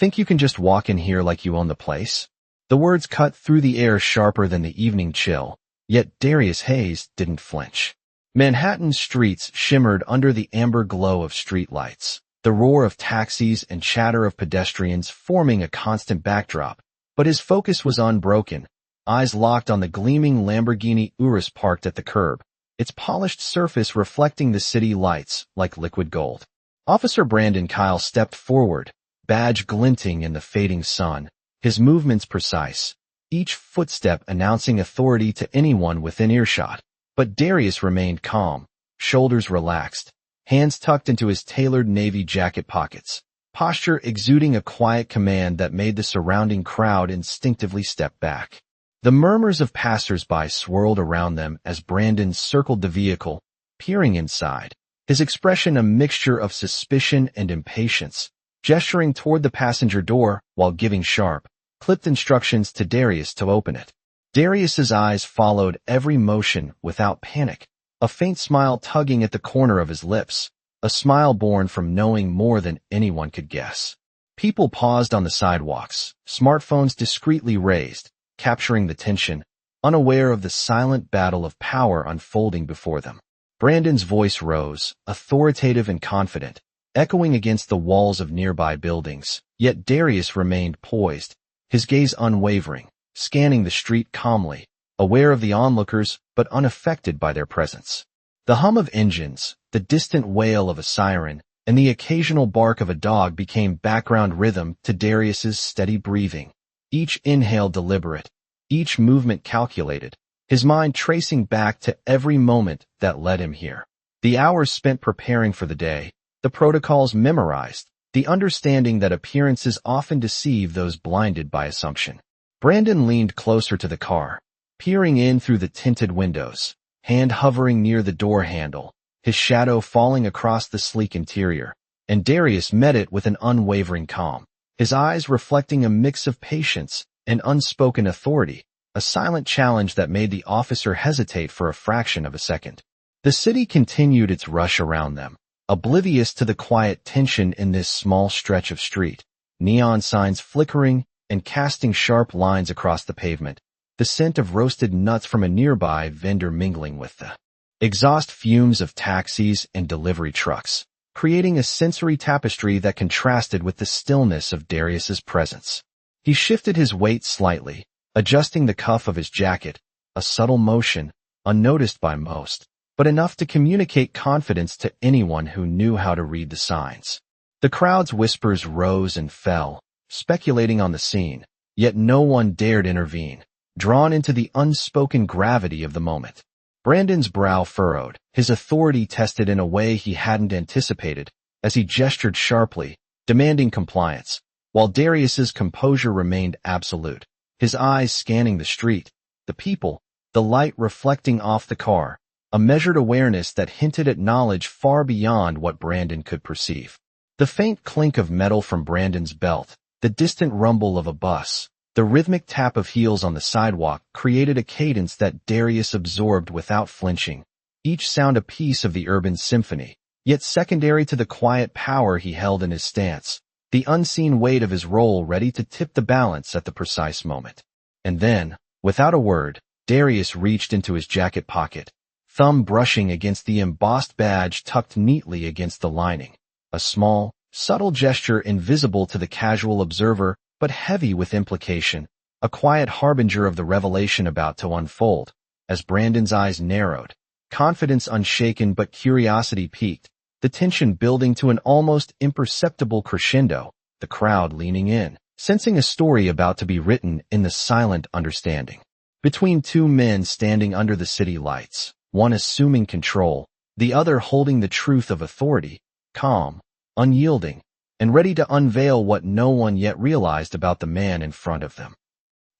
think you can just walk in here like you own the place?" The words cut through the air sharper than the evening chill, yet Darius Hayes didn't flinch. Manhattan's streets shimmered under the amber glow of streetlights, the roar of taxis and chatter of pedestrians forming a constant backdrop, but his focus was unbroken, eyes locked on the gleaming Lamborghini Urus parked at the curb, its polished surface reflecting the city lights like liquid gold. Officer Brandon Kyle stepped forward, badge glinting in the fading sun, his movements precise, each footstep announcing authority to anyone within earshot. But Darius remained calm, shoulders relaxed, hands tucked into his tailored navy jacket pockets, posture exuding a quiet command that made the surrounding crowd instinctively step back. The murmurs of passers-by swirled around them as Brandon circled the vehicle, peering inside, his expression a mixture of suspicion and impatience, gesturing toward the passenger door while giving sharp, clipped instructions to Darius to open it. Darius's eyes followed every motion without panic, a faint smile tugging at the corner of his lips, a smile born from knowing more than anyone could guess. People paused on the sidewalks, smartphones discreetly raised, capturing the tension, unaware of the silent battle of power unfolding before them. Brandon's voice rose, authoritative and confident, echoing against the walls of nearby buildings, yet Darius remained poised, his gaze unwavering, scanning the street calmly, aware of the onlookers but unaffected by their presence. The hum of engines, the distant wail of a siren, and the occasional bark of a dog became background rhythm to Darius's steady breathing, each inhale deliberate, each movement calculated, his mind tracing back to every moment that led him here. The hours spent preparing for the day, the protocols memorized, the understanding that appearances often deceive those blinded by assumption. Brandon leaned closer to the car, peering in through the tinted windows, hand hovering near the door handle, his shadow falling across the sleek interior, and Darius met it with an unwavering calm, his eyes reflecting a mix of patience and unspoken authority, a silent challenge that made the officer hesitate for a fraction of a second. The city continued its rush around them, oblivious to the quiet tension in this small stretch of street, neon signs flickering and casting sharp lines across the pavement, the scent of roasted nuts from a nearby vendor mingling with the exhaust fumes of taxis and delivery trucks, creating a sensory tapestry that contrasted with the stillness of Darius's presence. He shifted his weight slightly, adjusting the cuff of his jacket, a subtle motion, unnoticed by most, but enough to communicate confidence to anyone who knew how to read the signs. The crowd's whispers rose and fell, speculating on the scene, yet no one dared intervene, drawn into the unspoken gravity of the moment. Brandon's brow furrowed, his authority tested in a way he hadn't anticipated, as he gestured sharply, demanding compliance, while Darius's composure remained absolute, his eyes scanning the street, the people, the light reflecting off the car, a measured awareness that hinted at knowledge far beyond what Brandon could perceive. The faint clink of metal from Brandon's belt, the distant rumble of a bus, the rhythmic tap of heels on the sidewalk created a cadence that Darius absorbed without flinching, each sound a piece of the urban symphony, yet secondary to the quiet power he held in his stance, the unseen weight of his role ready to tip the balance at the precise moment. And then, without a word, Darius reached into his jacket pocket, thumb brushing against the embossed badge tucked neatly against the lining, a small, subtle gesture invisible to the casual observer but heavy with implication, a quiet harbinger of the revelation about to unfold. As Brandon's eyes narrowed, confidence unshaken but curiosity peaked, the tension building to an almost imperceptible crescendo, the crowd leaning in, sensing a story about to be written in the silent understanding. Between two men standing under the city lights, one assuming control, the other holding the truth of authority, calm, unyielding, and ready to unveil what no one yet realized about the man in front of them.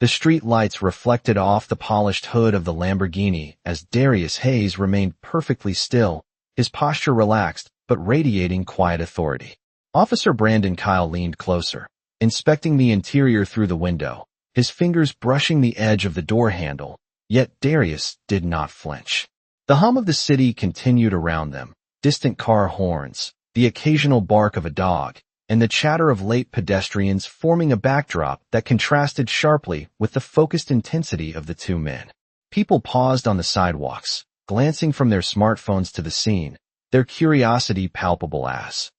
The street lights reflected off the polished hood of the Lamborghini as Darius Hayes remained perfectly still, his posture relaxed but radiating quiet authority. Officer Brandon Kyle leaned closer, inspecting the interior through the window, his fingers brushing the edge of the door handle, yet Darius did not flinch. The hum of the city continued around them, distant car horns, the occasional bark of a dog, and the chatter of late pedestrians forming a backdrop that contrasted sharply with the focused intensity of the two men. People paused on the sidewalks, glancing from their smartphones to the scene, their curiosity palpable as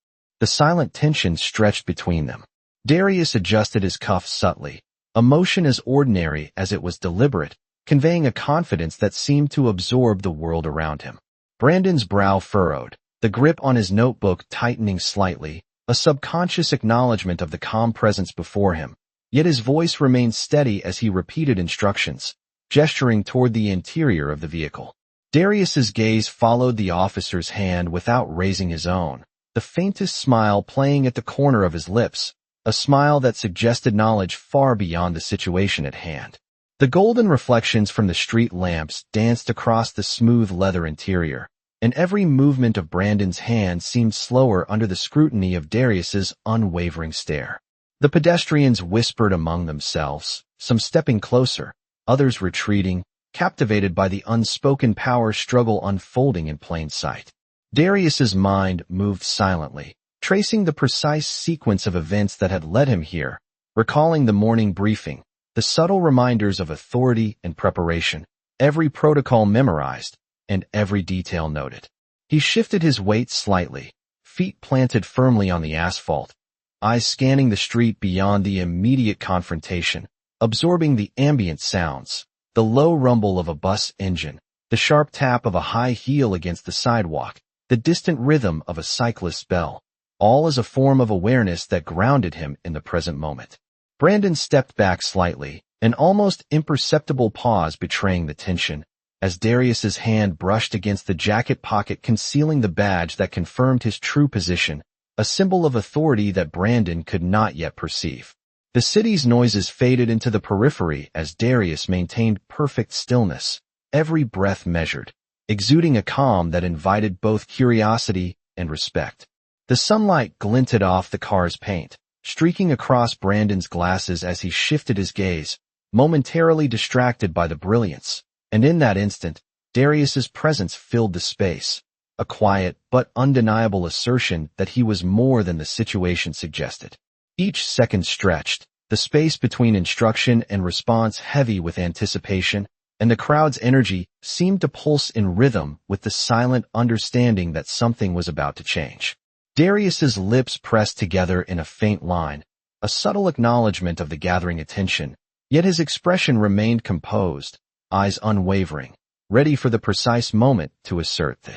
the silent tension stretched between them. Darius adjusted his cuffs subtly, a motion as ordinary as it was deliberate, conveying a confidence that seemed to absorb the world around him. Brandon's brow furrowed, the grip on his notebook tightening slightly, a subconscious acknowledgement of the calm presence before him, yet his voice remained steady as he repeated instructions, gesturing toward the interior of the vehicle. Darius's gaze followed the officer's hand without raising his own, the faintest smile playing at the corner of his lips, a smile that suggested knowledge far beyond the situation at hand. The golden reflections from the street lamps danced across the smooth leather interior, and every movement of Brandon's hand seemed slower under the scrutiny of Darius's unwavering stare. The pedestrians whispered among themselves, some stepping closer, others retreating, captivated by the unspoken power struggle unfolding in plain sight. Darius's mind moved silently, tracing the precise sequence of events that had led him here, recalling the morning briefing, the subtle reminders of authority and preparation, every protocol memorized, and every detail noted. He shifted his weight slightly, feet planted firmly on the asphalt, eyes scanning the street beyond the immediate confrontation, absorbing the ambient sounds, the low rumble of a bus engine, the sharp tap of a high heel against the sidewalk, the distant rhythm of a cyclist's bell, all as a form of awareness that grounded him in the present moment. Brandon stepped back slightly, an almost imperceptible pause betraying the tension, as Darius's hand brushed against the jacket pocket concealing the badge that confirmed his true position, a symbol of authority that Brandon could not yet perceive. The city's noises faded into the periphery as Darius maintained perfect stillness, every breath measured, exuding a calm that invited both curiosity and respect. The sunlight glinted off the car's paint, streaking across Brandon's glasses as he shifted his gaze, momentarily distracted by the brilliance, and in that instant, Darius's presence filled the space, a quiet but undeniable assertion that he was more than the situation suggested. Each second stretched, the space between instruction and response heavy with anticipation, and the crowd's energy seemed to pulse in rhythm with the silent understanding that something was about to change. Darius's lips pressed together in a faint line, a subtle acknowledgement of the gathering attention, yet his expression remained composed, eyes unwavering, ready for the precise moment to assert the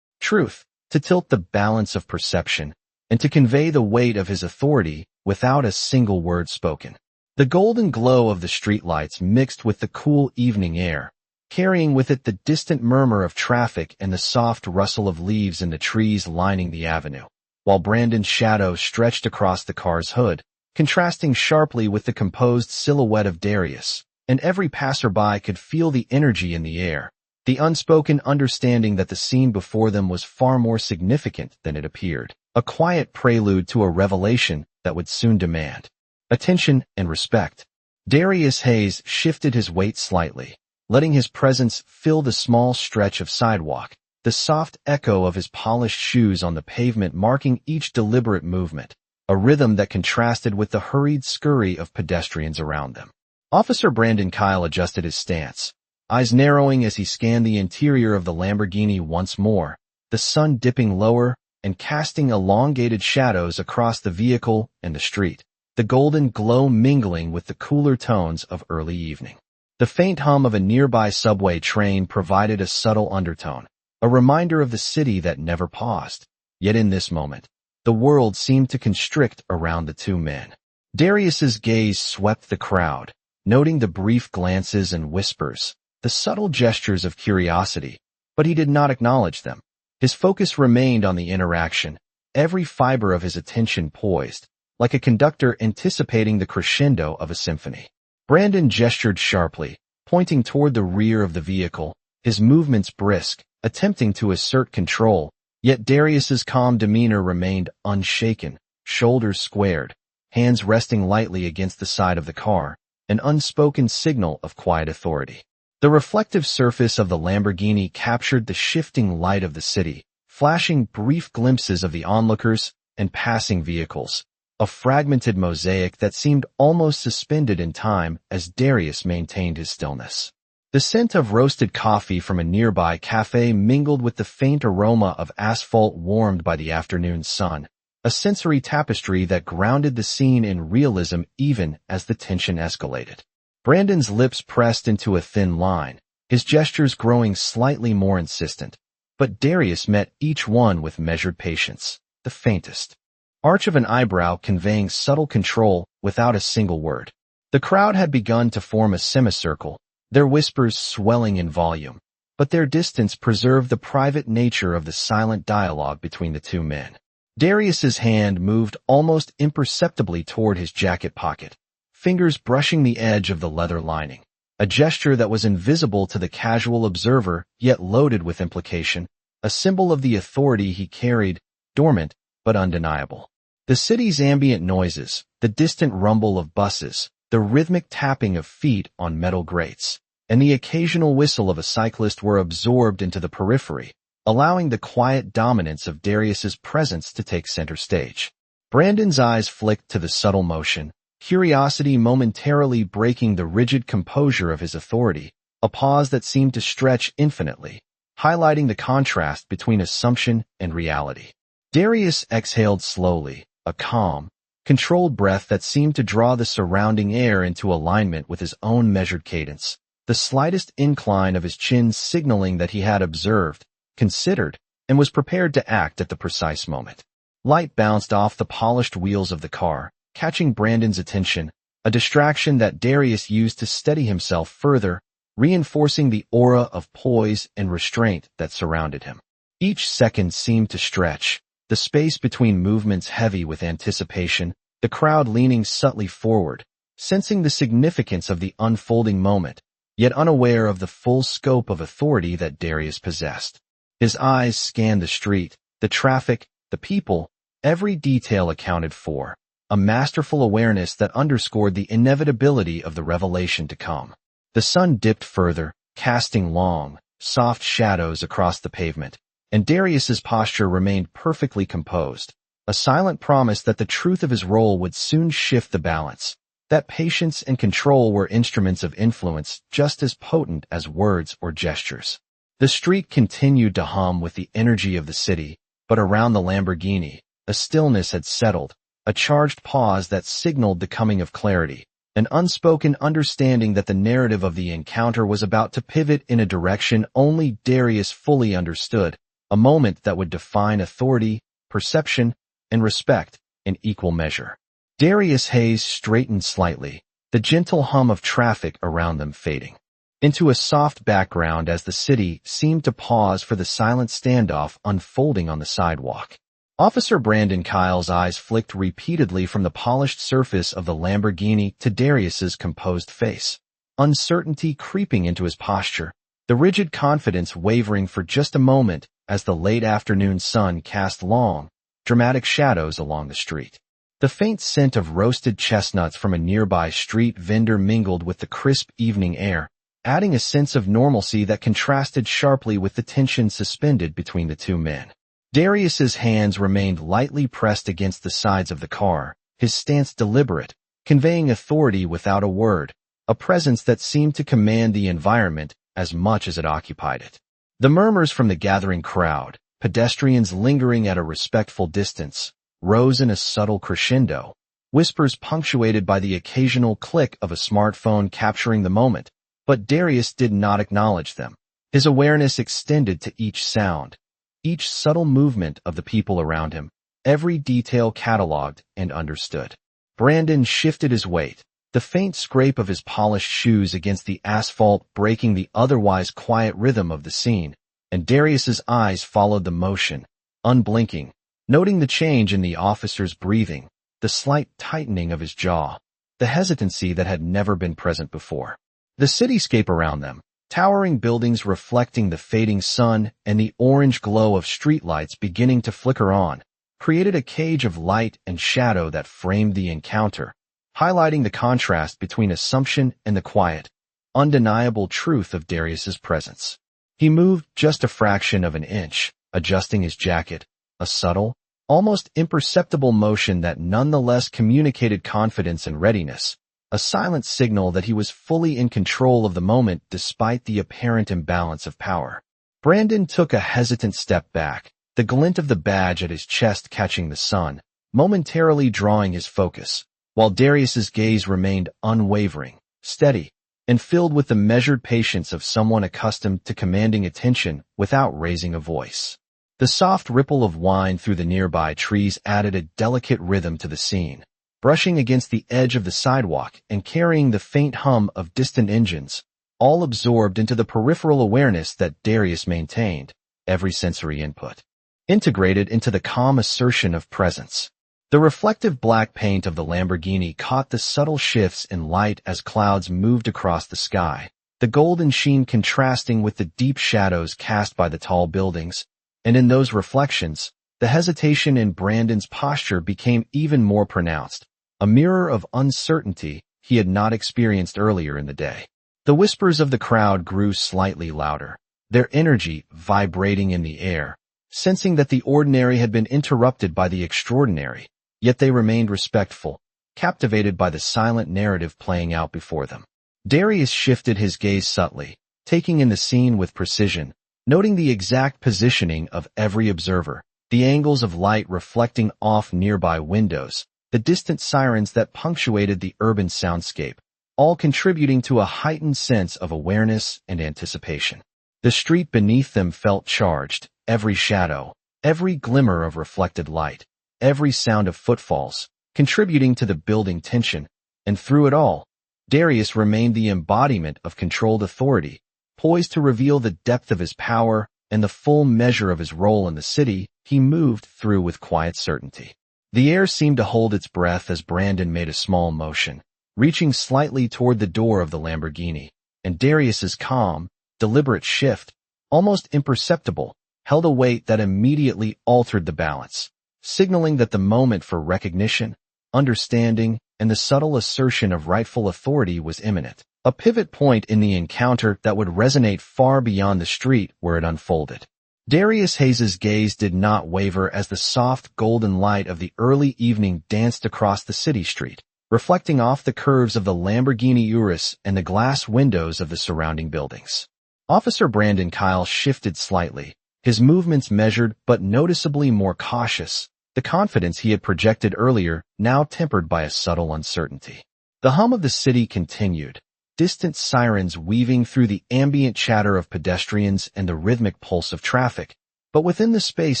truth, to tilt the balance of perception, and to convey the weight of his authority without a single word spoken. The golden glow of the streetlights mixed with the cool evening air, carrying with it the distant murmur of traffic and the soft rustle of leaves in the trees lining the avenue, while Brandon's shadow stretched across the car's hood, contrasting sharply with the composed silhouette of Darius, and every passerby could feel the energy in the air, the unspoken understanding that the scene before them was far more significant than it appeared, a quiet prelude to a revelation that would soon demand attention and respect. Darius Hayes shifted his weight slightly, letting his presence fill the small stretch of sidewalk, the soft echo of his polished shoes on the pavement marking each deliberate movement, a rhythm that contrasted with the hurried scurry of pedestrians around them. Officer Brandon Kyle adjusted his stance, eyes narrowing as he scanned the interior of the Lamborghini once more, the sun dipping lower and casting elongated shadows across the vehicle and the street, the golden glow mingling with the cooler tones of early evening. The faint hum of a nearby subway train provided a subtle undertone, a reminder of the city that never paused. Yet in this moment, the world seemed to constrict around the two men. Darius's gaze swept the crowd, noting the brief glances and whispers, the subtle gestures of curiosity, but he did not acknowledge them. His focus remained on the interaction, every fiber of his attention poised, like a conductor anticipating the crescendo of a symphony. Brandon gestured sharply, pointing toward the rear of the vehicle, his movements brisk, attempting to assert control, yet Darius's calm demeanor remained unshaken, shoulders squared, hands resting lightly against the side of the car, an unspoken signal of quiet authority. The reflective surface of the Lamborghini captured the shifting light of the city, flashing brief glimpses of the onlookers and passing vehicles, a fragmented mosaic that seemed almost suspended in time as Darius maintained his stillness. The scent of roasted coffee from a nearby cafe mingled with the faint aroma of asphalt warmed by the afternoon sun, a sensory tapestry that grounded the scene in realism even as the tension escalated. Brandon's lips pressed into a thin line, his gestures growing slightly more insistent, but Darius met each one with measured patience, the faintest arch of an eyebrow conveying subtle control without a single word. The crowd had begun to form a semicircle, their whispers swelling in volume, but their distance preserved the private nature of the silent dialogue between the two men. Darius's hand moved almost imperceptibly toward his jacket pocket, fingers brushing the edge of the leather lining, a gesture that was invisible to the casual observer yet loaded with implication, a symbol of the authority he carried, dormant but undeniable. The city's ambient noises, the distant rumble of buses, the rhythmic tapping of feet on metal grates, and the occasional whistle of a cyclist were absorbed into the periphery, allowing the quiet dominance of Darius's presence to take center stage. Brandon's eyes flicked to the subtle motion, curiosity momentarily breaking the rigid composure of his authority, a pause that seemed to stretch infinitely, highlighting the contrast between assumption and reality. Darius exhaled slowly, a calm, controlled breath that seemed to draw the surrounding air into alignment with his own measured cadence, the slightest incline of his chin signaling that he had observed, considered, and was prepared to act at the precise moment. Light bounced off the polished wheels of the car, catching Brandon's attention, a distraction that Darius used to steady himself further, reinforcing the aura of poise and restraint that surrounded him. Each second seemed to stretch, the space between movements heavy with anticipation, the crowd leaning subtly forward, sensing the significance of the unfolding moment, yet unaware of the full scope of authority that Darius possessed. His eyes scanned the street, the traffic, the people, every detail accounted for, a masterful awareness that underscored the inevitability of the revelation to come. The sun dipped further, casting long, soft shadows across the pavement, and Darius's posture remained perfectly composed, a silent promise that the truth of his role would soon shift the balance, that patience and control were instruments of influence just as potent as words or gestures. The street continued to hum with the energy of the city, but around the Lamborghini, a stillness had settled, a charged pause that signaled the coming of clarity, an unspoken understanding that the narrative of the encounter was about to pivot in a direction only Darius fully understood, a moment that would define authority, perception, and respect in equal measure. Darius Hayes straightened slightly, the gentle hum of traffic around them fading into a soft background as the city seemed to pause for the silent standoff unfolding on the sidewalk. Officer Brandon Kyle's eyes flicked repeatedly from the polished surface of the Lamborghini to Darius's composed face, uncertainty creeping into his posture, the rigid confidence wavering for just a moment as the late afternoon sun cast long, dramatic shadows along the street. The faint scent of roasted chestnuts from a nearby street vendor mingled with the crisp evening air, adding a sense of normalcy that contrasted sharply with the tension suspended between the two men. Darius's hands remained lightly pressed against the sides of the car, his stance deliberate, conveying authority without a word, a presence that seemed to command the environment as much as it occupied it. The murmurs from the gathering crowd, pedestrians lingering at a respectful distance, rose in a subtle crescendo, whispers punctuated by the occasional click of a smartphone capturing the moment, but Darius did not acknowledge them. His awareness extended to each sound, each subtle movement of the people around him, every detail catalogued and understood. Brandon shifted his weight, the faint scrape of his polished shoes against the asphalt breaking the otherwise quiet rhythm of the scene, and Darius's eyes followed the motion, unblinking, noting the change in the officer's breathing, the slight tightening of his jaw, the hesitancy that had never been present before. The cityscape around them, towering buildings reflecting the fading sun and the orange glow of streetlights beginning to flicker on, created a cage of light and shadow that framed the encounter, highlighting the contrast between assumption and the quiet, undeniable truth of Darius's presence. He moved just a fraction of an inch, adjusting his jacket, a subtle, almost imperceptible motion that nonetheless communicated confidence and readiness, a silent signal that he was fully in control of the moment despite the apparent imbalance of power. Brandon took a hesitant step back, the glint of the badge at his chest catching the sun, momentarily drawing his focus, while Darius's gaze remained unwavering, steady, and filled with the measured patience of someone accustomed to commanding attention without raising a voice. The soft ripple of wind through the nearby trees added a delicate rhythm to the scene, brushing against the edge of the sidewalk and carrying the faint hum of distant engines, all absorbed into the peripheral awareness that Darius maintained, every sensory input integrated into the calm assertion of presence. The reflective black paint of the Lamborghini caught the subtle shifts in light as clouds moved across the sky, the golden sheen contrasting with the deep shadows cast by the tall buildings, and in those reflections, the hesitation in Brandon's posture became even more pronounced, a mirror of uncertainty he had not experienced earlier in the day. The whispers of the crowd grew slightly louder, their energy vibrating in the air, sensing that the ordinary had been interrupted by the extraordinary, yet they remained respectful, captivated by the silent narrative playing out before them. Darius shifted his gaze subtly, taking in the scene with precision, noting the exact positioning of every observer, the angles of light reflecting off nearby windows, the distant sirens that punctuated the urban soundscape, all contributing to a heightened sense of awareness and anticipation. The street beneath them felt charged, every shadow, every glimmer of reflected light, every sound of footfalls, contributing to the building tension, and through it all, Darius remained the embodiment of controlled authority, poised to reveal the depth of his power and the full measure of his role in the city he moved through with quiet certainty. The air seemed to hold its breath as Brandon made a small motion, reaching slightly toward the door of the Lamborghini, and Darius's calm, deliberate shift, almost imperceptible, held a weight that immediately altered the balance, signaling that the moment for recognition, understanding, and the subtle assertion of rightful authority was imminent, a pivot point in the encounter that would resonate far beyond the street where it unfolded. Darius Hayes's gaze did not waver as the soft golden light of the early evening danced across the city street, reflecting off the curves of the Lamborghini Urus and the glass windows of the surrounding buildings. Officer Brandon Kyle shifted slightly, his movements measured but noticeably more cautious, the confidence he had projected earlier now tempered by a subtle uncertainty. The hum of the city continued, distant sirens weaving through the ambient chatter of pedestrians and the rhythmic pulse of traffic, but within the space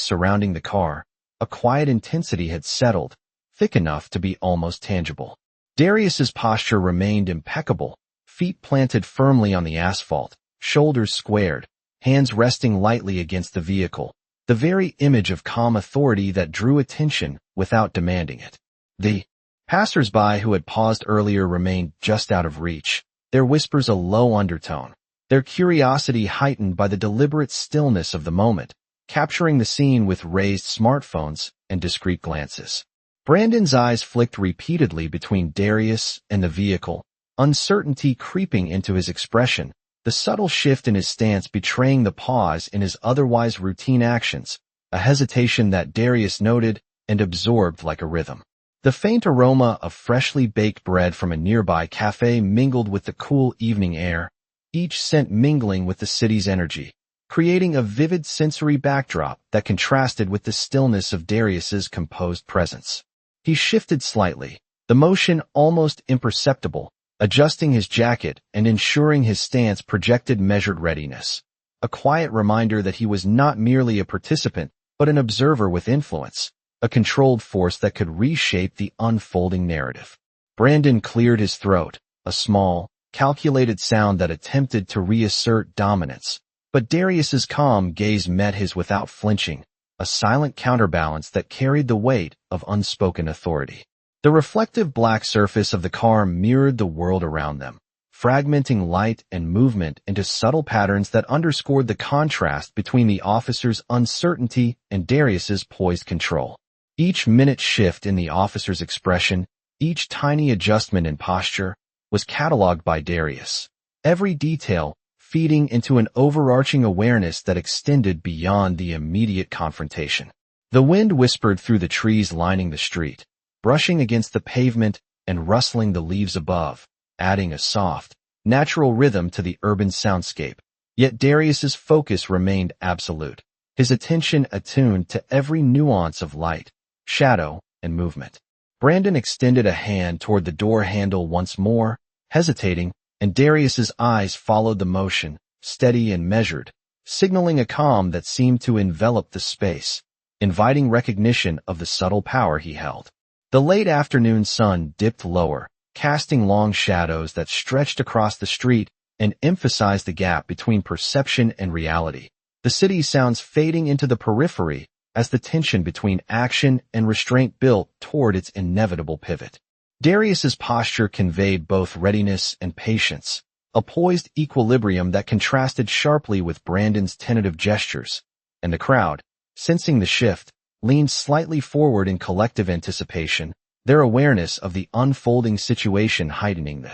surrounding the car, a quiet intensity had settled, thick enough to be almost tangible. Darius's posture remained impeccable, feet planted firmly on the asphalt, shoulders squared, hands resting lightly against the vehicle, the very image of calm authority that drew attention without demanding it. The passers-by who had paused earlier remained just out of reach, their whispers a low undertone, their curiosity heightened by the deliberate stillness of the moment, capturing the scene with raised smartphones and discreet glances. Brandon's eyes flicked repeatedly between Darius and the vehicle, uncertainty creeping into his expression, the subtle shift in his stance betraying the pause in his otherwise routine actions, a hesitation that Darius noted and absorbed like a rhythm. The faint aroma of freshly baked bread from a nearby cafe mingled with the cool evening air, each scent mingling with the city's energy, creating a vivid sensory backdrop that contrasted with the stillness of Darius's composed presence. He shifted slightly, the motion almost imperceptible, adjusting his jacket and ensuring his stance projected measured readiness, a quiet reminder that he was not merely a participant, but an observer with influence, a controlled force that could reshape the unfolding narrative. Brandon cleared his throat, a small, calculated sound that attempted to reassert dominance, but Darius's calm gaze met his without flinching, a silent counterbalance that carried the weight of unspoken authority. The reflective black surface of the car mirrored the world around them, fragmenting light and movement into subtle patterns that underscored the contrast between the officer's uncertainty and Darius's poised control. Each minute shift in the officer's expression, each tiny adjustment in posture, was cataloged by Darius, every detail feeding into an overarching awareness that extended beyond the immediate confrontation. The wind whispered through the trees lining the street, brushing against the pavement and rustling the leaves above, adding a soft, natural rhythm to the urban soundscape. Yet Darius's focus remained absolute, his attention attuned to every nuance of light, shadow, and movement. Brandon extended a hand toward the door handle once more, hesitating, and Darius's eyes followed the motion, steady and measured, signaling a calm that seemed to envelop the space, inviting recognition of the subtle power he held. The late afternoon sun dipped lower, casting long shadows that stretched across the street and emphasized the gap between perception and reality. The city's sounds fading into the periphery as the tension between action and restraint built toward its inevitable pivot. Darius's posture conveyed both readiness and patience, a poised equilibrium that contrasted sharply with Brandon's tentative gestures, and the crowd, sensing the shift, leaned slightly forward in collective anticipation, their awareness of the unfolding situation heightening the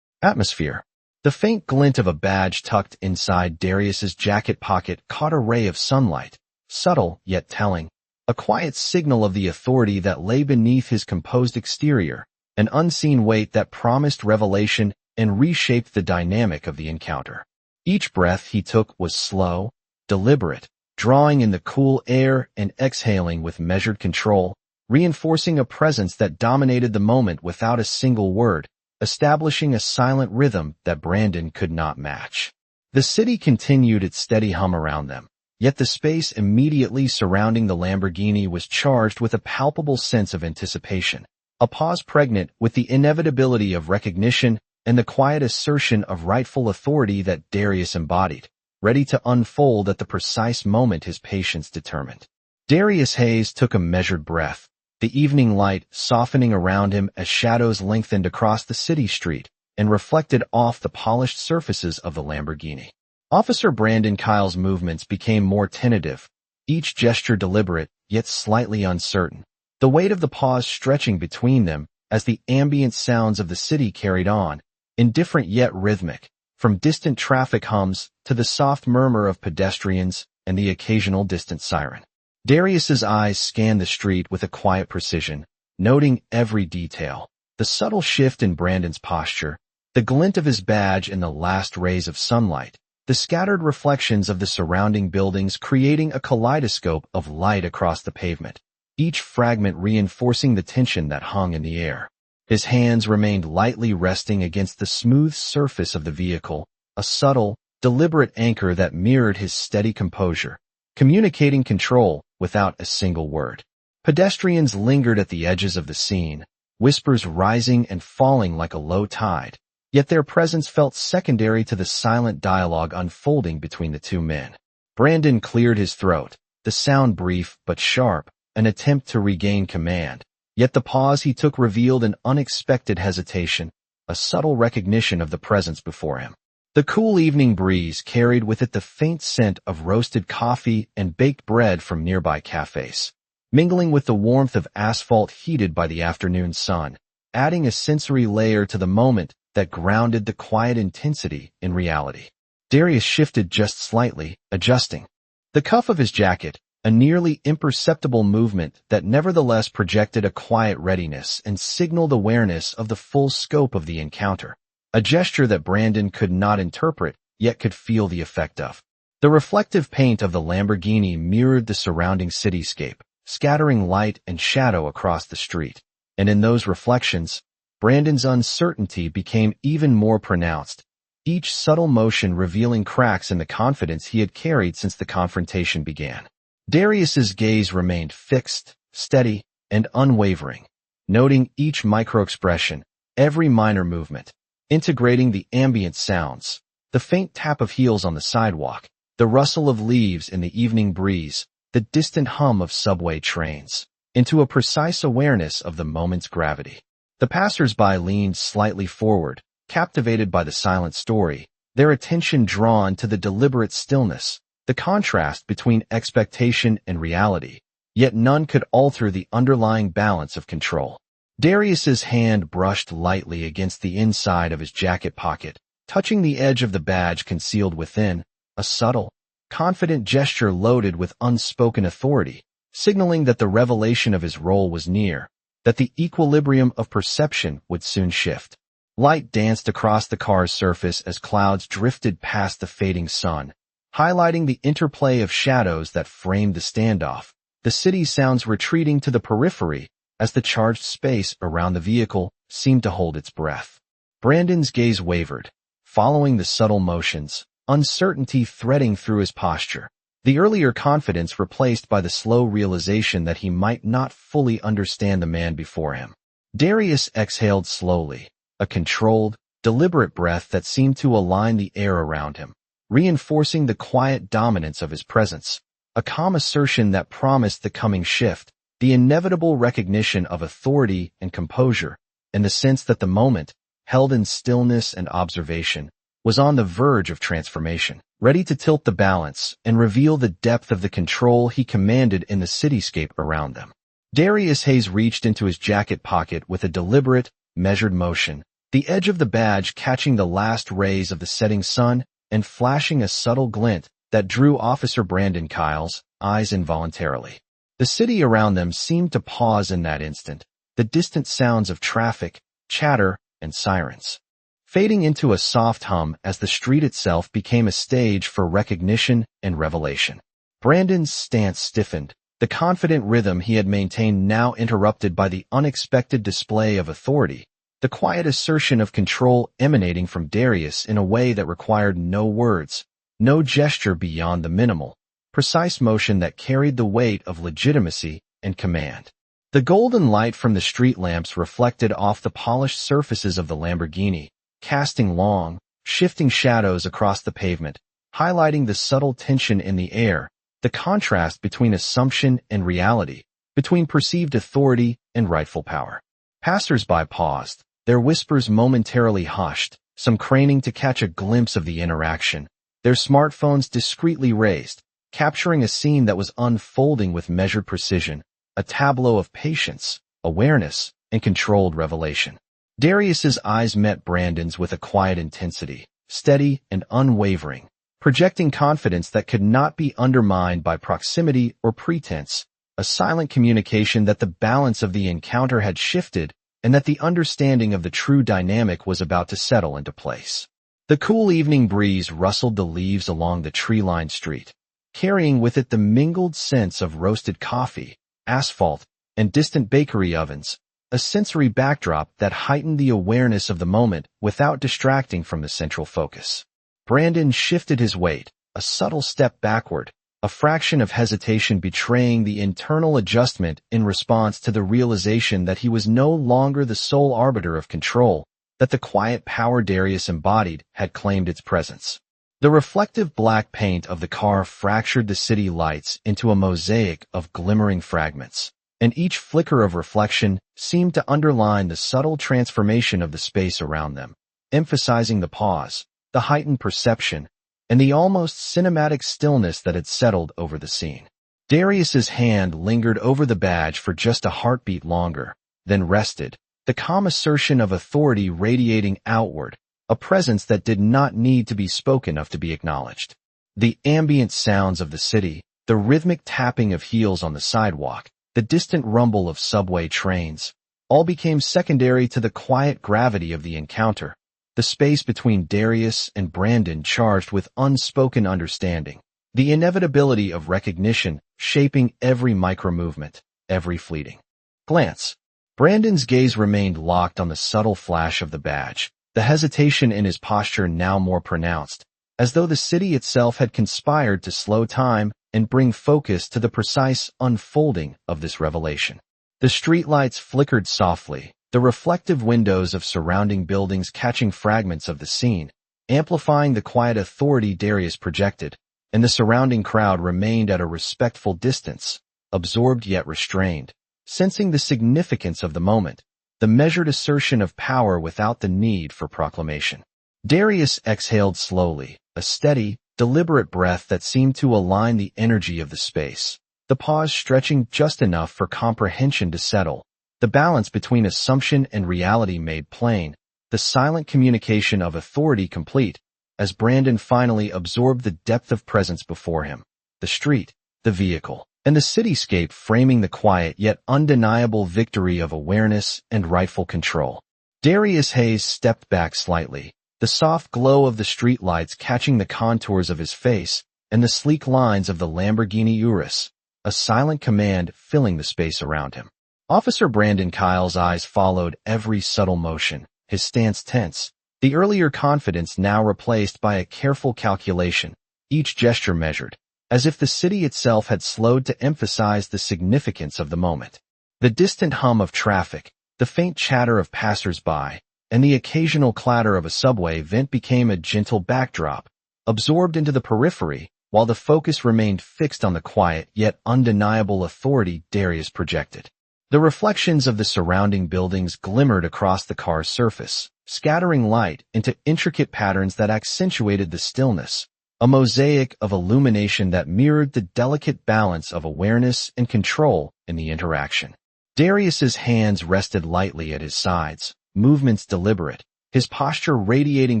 atmosphere. The faint glint of a badge tucked inside Darius's jacket pocket caught a ray of sunlight, subtle yet telling, a quiet signal of the authority that lay beneath his composed exterior, an unseen weight that promised revelation and reshaped the dynamic of the encounter. Each breath he took was slow, deliberate, drawing in the cool air and exhaling with measured control, reinforcing a presence that dominated the moment without a single word, establishing a silent rhythm that Brandon could not match. The city continued its steady hum around them, yet the space immediately surrounding the Lamborghini was charged with a palpable sense of anticipation, a pause pregnant with the inevitability of recognition and the quiet assertion of rightful authority that Darius embodied, ready to unfold at the precise moment his patience determined. Darius Hayes took a measured breath, the evening light softening around him as shadows lengthened across the city street and reflected off the polished surfaces of the Lamborghini. Officer Brandon Kyle's movements became more tentative, each gesture deliberate yet slightly uncertain, the weight of the pause stretching between them as the ambient sounds of the city carried on, indifferent yet rhythmic, from distant traffic hums to the soft murmur of pedestrians and the occasional distant siren. Darius's eyes scanned the street with a quiet precision, noting every detail, the subtle shift in Brandon's posture, the glint of his badge in the last rays of sunlight, the scattered reflections of the surrounding buildings creating a kaleidoscope of light across the pavement, each fragment reinforcing the tension that hung in the air. His hands remained lightly resting against the smooth surface of the vehicle, a subtle, deliberate anchor that mirrored his steady composure, communicating control without a single word. Pedestrians lingered at the edges of the scene, whispers rising and falling like a low tide, yet their presence felt secondary to the silent dialogue unfolding between the two men. Brandon cleared his throat, the sound brief but sharp, an attempt to regain command, yet the pause he took revealed an unexpected hesitation, a subtle recognition of the presence before him. The cool evening breeze carried with it the faint scent of roasted coffee and baked bread from nearby cafes, mingling with the warmth of asphalt heated by the afternoon sun, adding a sensory layer to the moment that grounded the quiet intensity in reality. Darius shifted just slightly, adjusting the cuff of his jacket, a nearly imperceptible movement that nevertheless projected a quiet readiness and signaled awareness of the full scope of the encounter, a gesture that Brandon could not interpret, yet could feel the effect of. The reflective paint of the Lamborghini mirrored the surrounding cityscape, scattering light and shadow across the street, and in those reflections, Brandon's uncertainty became even more pronounced, each subtle motion revealing cracks in the confidence he had carried since the confrontation began. Darius's gaze remained fixed, steady, and unwavering, noting each microexpression, every minor movement, integrating the ambient sounds, the faint tap of heels on the sidewalk, the rustle of leaves in the evening breeze, the distant hum of subway trains, into a precise awareness of the moment's gravity. The passers-by leaned slightly forward, captivated by the silent story, their attention drawn to the deliberate stillness, the contrast between expectation and reality, yet none could alter the underlying balance of control. Darius's hand brushed lightly against the inside of his jacket pocket, touching the edge of the badge concealed within, a subtle, confident gesture loaded with unspoken authority, signaling that the revelation of his role was near, that the equilibrium of perception would soon shift. Light danced across the car's surface as clouds drifted past the fading sun, highlighting the interplay of shadows that framed the standoff. The city's sounds retreating to the periphery as the charged space around the vehicle seemed to hold its breath. Brandon's gaze wavered, following the subtle motions, uncertainty threading through his posture. The earlier confidence replaced by the slow realization that he might not fully understand the man before him. Darius exhaled slowly, a controlled, deliberate breath that seemed to align the air around him, reinforcing the quiet dominance of his presence. A calm assertion that promised the coming shift, the inevitable recognition of authority and composure, and the sense that the moment, held in stillness and observation, was on the verge of transformation, ready to tilt the balance and reveal the depth of the control he commanded in the cityscape around them. Darius Hayes reached into his jacket pocket with a deliberate, measured motion, the edge of the badge catching the last rays of the setting sun and flashing a subtle glint that drew Officer Brandon Kyle's eyes involuntarily. The city around them seemed to pause in that instant, the distant sounds of traffic, chatter, and sirens, fading into a soft hum as the street itself became a stage for recognition and revelation. Brandon's stance stiffened, the confident rhythm he had maintained now interrupted by the unexpected display of authority, the quiet assertion of control emanating from Darius in a way that required no words, no gesture beyond the minimal, precise motion that carried the weight of legitimacy and command. The golden light from the street lamps reflected off the polished surfaces of the Lamborghini, casting long, shifting shadows across the pavement, highlighting the subtle tension in the air, the contrast between assumption and reality, between perceived authority and rightful power. Passers-by paused, their whispers momentarily hushed, some craning to catch a glimpse of the interaction, their smartphones discreetly raised, capturing a scene that was unfolding with measured precision, a tableau of patience, awareness, and controlled revelation. Darius's eyes met Brandon's with a quiet intensity, steady and unwavering, projecting confidence that could not be undermined by proximity or pretense, a silent communication that the balance of the encounter had shifted and that the understanding of the true dynamic was about to settle into place. The cool evening breeze rustled the leaves along the tree-lined street, carrying with it the mingled scents of roasted coffee, asphalt, and distant bakery ovens, a sensory backdrop that heightened the awareness of the moment without distracting from the central focus. Brandon shifted his weight, a subtle step backward, a fraction of hesitation betraying the internal adjustment in response to the realization that he was no longer the sole arbiter of control, that the quiet power Darius embodied had claimed its presence. The reflective black paint of the car fractured the city lights into a mosaic of glimmering fragments, and each flicker of reflection seemed to underline the subtle transformation of the space around them, emphasizing the pause, the heightened perception, and the almost cinematic stillness that had settled over the scene. Darius's hand lingered over the badge for just a heartbeat longer, then rested, the calm assertion of authority radiating outward, a presence that did not need to be spoken of to be acknowledged. The ambient sounds of the city, the rhythmic tapping of heels on the sidewalk, the distant rumble of subway trains, all became secondary to the quiet gravity of the encounter, the space between Darius and Brandon charged with unspoken understanding, the inevitability of recognition shaping every micro-movement, every fleeting glance. Brandon's gaze remained locked on the subtle flash of the badge, the hesitation in his posture now more pronounced, as though the city itself had conspired to slow time and bring focus to the precise unfolding of this revelation. The streetlights flickered softly, the reflective windows of surrounding buildings catching fragments of the scene, amplifying the quiet authority Darius projected, and the surrounding crowd remained at a respectful distance, absorbed yet restrained, sensing the significance of the moment, the measured assertion of power without the need for proclamation. Darius exhaled slowly, a steady, deliberate breath that seemed to align the energy of the space, the pause stretching just enough for comprehension to settle, the balance between assumption and reality made plain, the silent communication of authority complete, as Brandon finally absorbed the depth of presence before him, the street, the vehicle, and the cityscape framing the quiet yet undeniable victory of awareness and rightful control. Darius Hayes stepped back slightly, the soft glow of the streetlights catching the contours of his face and the sleek lines of the Lamborghini Urus, a silent command filling the space around him. Officer Brandon Kyle's eyes followed every subtle motion, his stance tense, the earlier confidence now replaced by a careful calculation, each gesture measured, as if the city itself had slowed to emphasize the significance of the moment. The distant hum of traffic, the faint chatter of passers-by, and the occasional clatter of a subway vent became a gentle backdrop, absorbed into the periphery, while the focus remained fixed on the quiet yet undeniable authority Darius projected. The reflections of the surrounding buildings glimmered across the car's surface, scattering light into intricate patterns that accentuated the stillness, a mosaic of illumination that mirrored the delicate balance of awareness and control in the interaction. Darius's hands rested lightly at his sides, movements deliberate, his posture radiating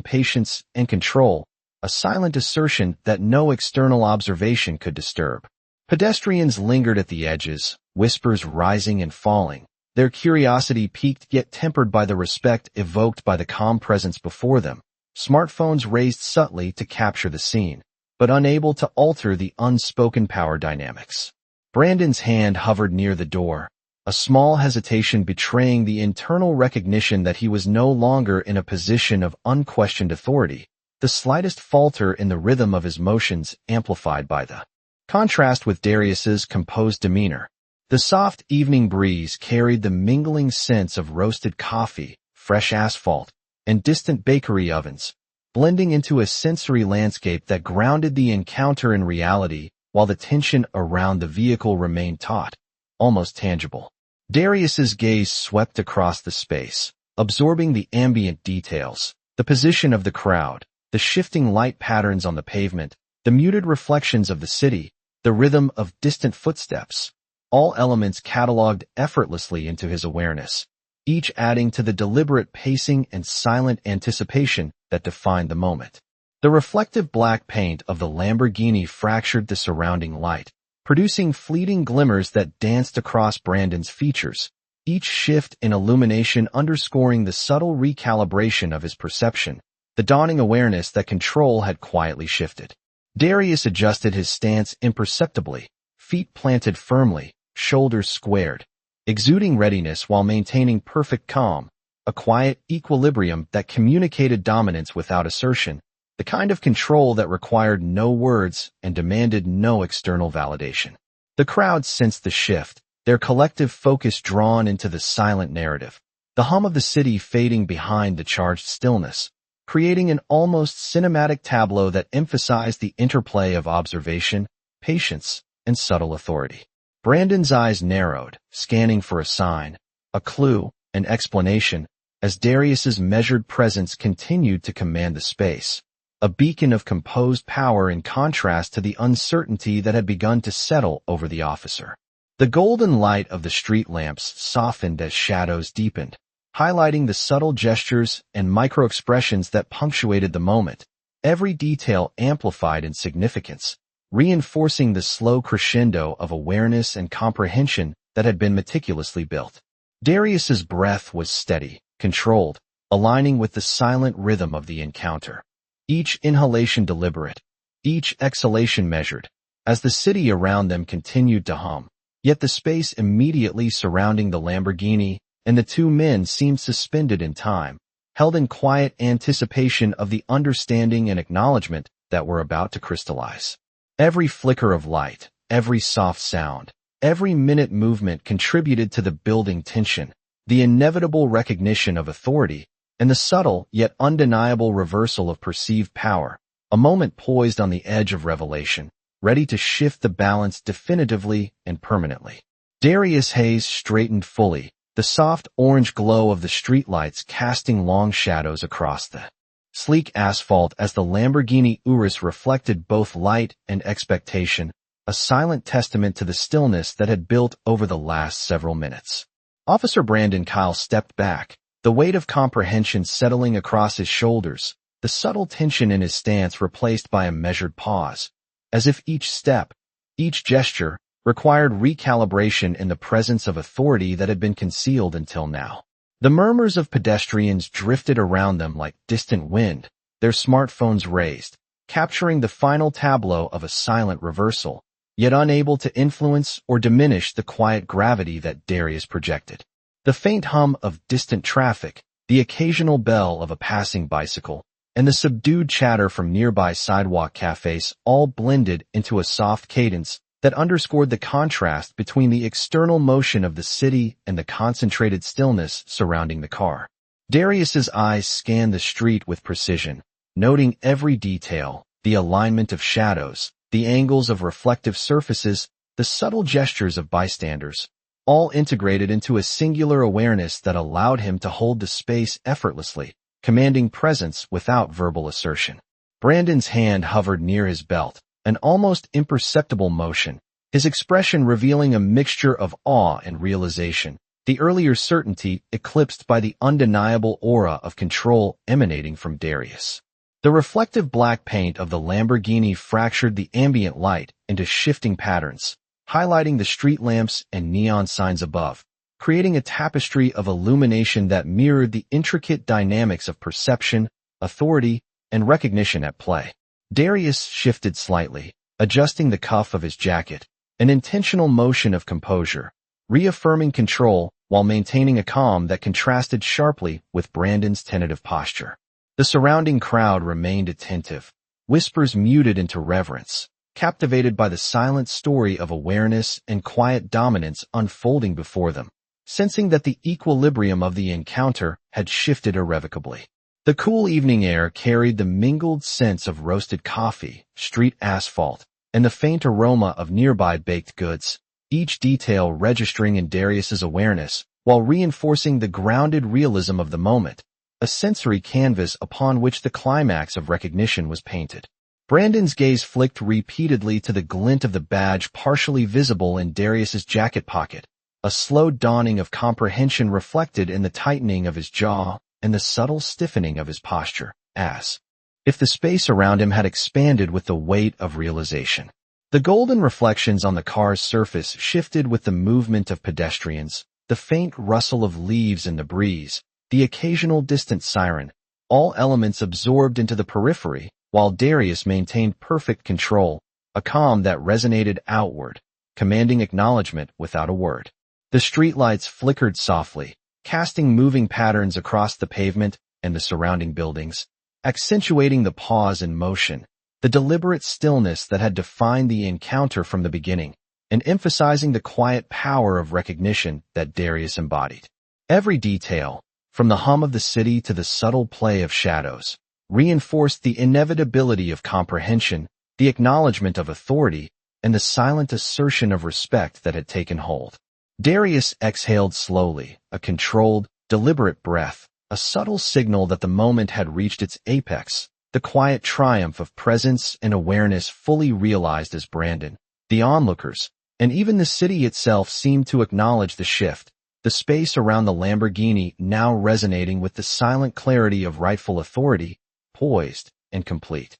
patience and control, a silent assertion that no external observation could disturb. Pedestrians lingered at the edges, whispers rising and falling, their curiosity piqued yet tempered by the respect evoked by the calm presence before them. Smartphones raised subtly to capture the scene, but unable to alter the unspoken power dynamics. Brandon's hand hovered near the door, a small hesitation betraying the internal recognition that he was no longer in a position of unquestioned authority, the slightest falter in the rhythm of his motions amplified by the contrast with Darius's composed demeanor. The soft evening breeze carried the mingling scents of roasted coffee, fresh asphalt, and distant bakery ovens, blending into a sensory landscape that grounded the encounter in reality while the tension around the vehicle remained taut, almost tangible. Darius's gaze swept across the space, absorbing the ambient details, the position of the crowd, the shifting light patterns on the pavement, the muted reflections of the city, the rhythm of distant footsteps, all elements catalogued effortlessly into his awareness, each adding to the deliberate pacing and silent anticipation that defined the moment. The reflective black paint of the Lamborghini fractured the surrounding light, producing fleeting glimmers that danced across Brandon's features, each shift in illumination underscoring the subtle recalibration of his perception, the dawning awareness that control had quietly shifted. Darius adjusted his stance imperceptibly, feet planted firmly, shoulders squared, exuding readiness while maintaining perfect calm, a quiet equilibrium that communicated dominance without assertion, the kind of control that required no words and demanded no external validation. The crowd sensed the shift, their collective focus drawn into the silent narrative, the hum of the city fading behind the charged stillness, creating an almost cinematic tableau that emphasized the interplay of observation, patience, and subtle authority. Brandon's eyes narrowed, scanning for a sign, a clue, an explanation, as Darius's measured presence continued to command the space, a beacon of composed power in contrast to the uncertainty that had begun to settle over the officer. The golden light of the street lamps softened as shadows deepened, highlighting the subtle gestures and micro-expressions that punctuated the moment, every detail amplified in significance, reinforcing the slow crescendo of awareness and comprehension that had been meticulously built. Darius's breath was steady, controlled, aligning with the silent rhythm of the encounter. Each inhalation deliberate, each exhalation measured, as the city around them continued to hum. Yet the space immediately surrounding the Lamborghini and the two men seemed suspended in time, held in quiet anticipation of the understanding and acknowledgement that were about to crystallize. Every flicker of light, every soft sound, every minute movement contributed to the building tension, the inevitable recognition of authority, and the subtle yet undeniable reversal of perceived power, a moment poised on the edge of revelation, ready to shift the balance definitively and permanently. Darius Hayes straightened fully, the soft orange glow of the streetlights casting long shadows across the sleek asphalt as the Lamborghini Urus reflected both light and expectation, a silent testament to the stillness that had built over the last several minutes. Officer Brandon Kyle stepped back, the weight of comprehension settling across his shoulders, the subtle tension in his stance replaced by a measured pause, as if each step, each gesture, required recalibration in the presence of authority that had been concealed until now. The murmurs of pedestrians drifted around them like distant wind, their smartphones raised, capturing the final tableau of a silent reversal, yet unable to influence or diminish the quiet gravity that Darius projected. The faint hum of distant traffic, the occasional bell of a passing bicycle, and the subdued chatter from nearby sidewalk cafes all blended into a soft cadence that underscored the contrast between the external motion of the city and the concentrated stillness surrounding the car. Darius's eyes scanned the street with precision, noting every detail, the alignment of shadows, the angles of reflective surfaces, the subtle gestures of bystanders, all integrated into a singular awareness that allowed him to hold the space effortlessly, commanding presence without verbal assertion. Brandon's hand hovered near his belt, an almost imperceptible motion, his expression revealing a mixture of awe and realization, the earlier certainty eclipsed by the undeniable aura of control emanating from Darius. The reflective black paint of the Lamborghini fractured the ambient light into shifting patterns, highlighting the street lamps and neon signs above, creating a tapestry of illumination that mirrored the intricate dynamics of perception, authority, and recognition at play. Darius shifted slightly, adjusting the cuff of his jacket, an intentional motion of composure, reaffirming control while maintaining a calm that contrasted sharply with Brandon's tentative posture. The surrounding crowd remained attentive, whispers muted into reverence, captivated by the silent story of awareness and quiet dominance unfolding before them, sensing that the equilibrium of the encounter had shifted irrevocably. The cool evening air carried the mingled scents of roasted coffee, street asphalt, and the faint aroma of nearby baked goods, each detail registering in Darius's awareness while reinforcing the grounded realism of the moment, a sensory canvas upon which the climax of recognition was painted. Brandon's gaze flicked repeatedly to the glint of the badge partially visible in Darius's jacket pocket, a slow dawning of comprehension reflected in the tightening of his jaw and the subtle stiffening of his posture, as if the space around him had expanded with the weight of realization. The golden reflections on the car's surface shifted with the movement of pedestrians, the faint rustle of leaves in the breeze, the occasional distant siren, all elements absorbed into the periphery, while Darius maintained perfect control, a calm that resonated outward, commanding acknowledgement without a word. The streetlights flickered softly, casting moving patterns across the pavement and the surrounding buildings, accentuating the pause in motion, the deliberate stillness that had defined the encounter from the beginning, and emphasizing the quiet power of recognition that Darius embodied. Every detail, from the hum of the city to the subtle play of shadows, reinforced the inevitability of comprehension, the acknowledgement of authority, and the silent assertion of respect that had taken hold. Darius exhaled slowly, a controlled, deliberate breath, a subtle signal that the moment had reached its apex, the quiet triumph of presence and awareness fully realized as Brandon, the onlookers, and even the city itself seemed to acknowledge the shift, the space around the Lamborghini now resonating with the silent clarity of rightful authority, poised and complete.